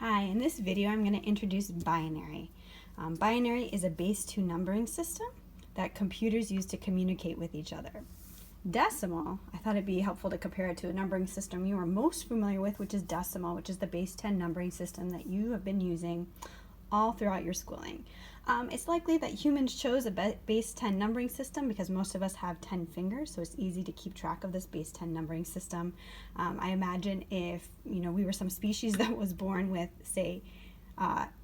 Hi, in this video I'm going to introduce binary. Binary is a base 2 numbering system that computers use to communicate with each other. Decimal, I thought it'd be helpful to compare it to a numbering system you are most familiar with, which is decimal, which is the base 10 numbering system that you have been using all throughout your schooling. It's likely that humans chose a base 10 numbering system because most of us have 10 fingers, so it's easy to keep track of this base 10 numbering system. I imagine if we were some species that was born with, say,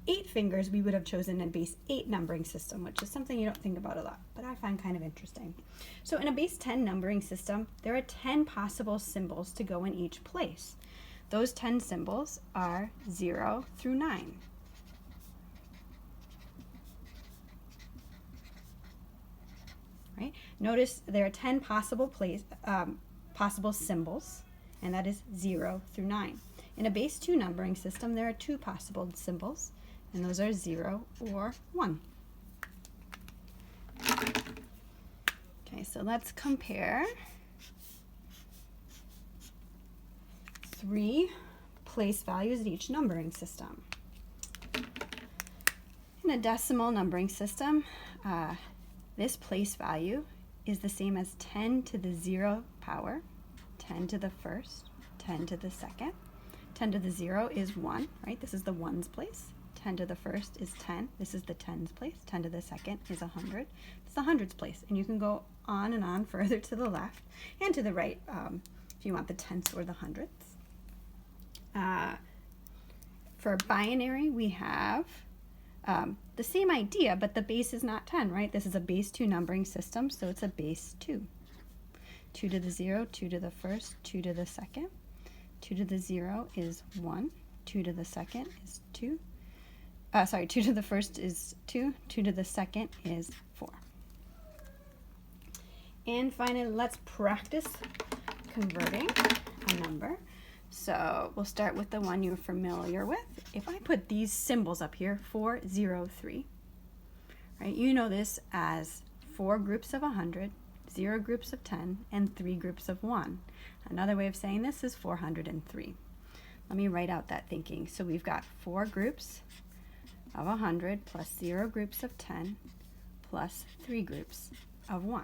8 fingers, we would have chosen a base 8 numbering system, which is something you don't think about a lot, but I find kind of interesting. So in a base 10 numbering system, there are 10 possible symbols to go in each place. Those 10 symbols are 0 through 9. Right? Notice there are 10 possible symbols, and that is 0 through 9. In a base 2 numbering system, there are 2 possible symbols, and those are 0 or 1. Okay, so let's compare 3 place values in each numbering system. In a decimal numbering system, this place value is the same as 10 to the 0 power, 10 to the first, 10 to the second. 10 to the 0 is 1, right? This is the ones place. 10 to the first is 10. This is the tens place. 10 to the second is 100. It's the hundreds place. And you can go on and on further to the left and to the right if you want the tenths or the hundredths. For binary, we have the same idea, but the base is not 10, right? This is a base 2 numbering system, so it's a base 2. 2 to the 0, 2 to the first, 2 to the second. 2 to the 0 is 1. 2 to the second is 2. 2 to the first is 2. 2 to the second is 4. And finally, let's practice converting a number. So we'll start with the one you're familiar with. If I put these symbols up here, 4, 0, 3, right? You know this as 4 groups of 100, 0 groups of 10, and 3 groups of 1. Another way of saying this is 403. Let me write out that thinking. So we've got 4 groups of 100 plus 0 groups of 10 plus 3 groups of 1.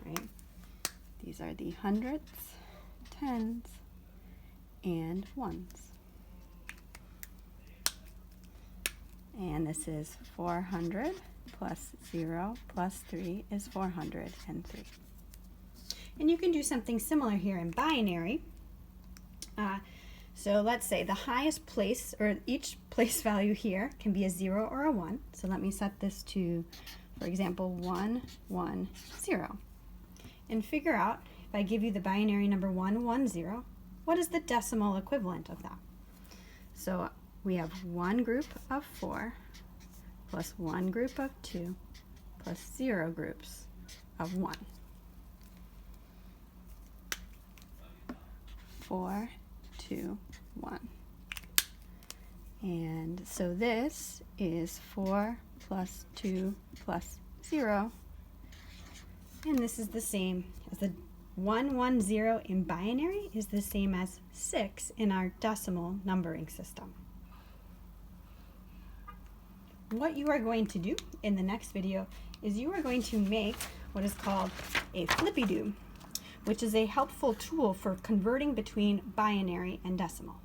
Right? These are the hundreds, tens, and ones. And this is 400 plus 0 plus 3 is 403. And you can do something similar here in binary. So let's say the highest place, or each place value here, can be a 0 or a 1. So let me set this to, for example, 1, 1, 0. And figure out, if I give you the binary number 1, 1, 0, what is the decimal equivalent of that? So we have 1 group of 4 plus 1 group of 2 plus 0 groups of 1. 4, 2, 1. And so this is 4 plus 2 plus 0. And this is the same as the 1, 1, 0 in binary is the same as 6 in our decimal numbering system. What you are going to do in the next video is you are going to make what is called a flippy-do, which is a helpful tool for converting between binary and decimal.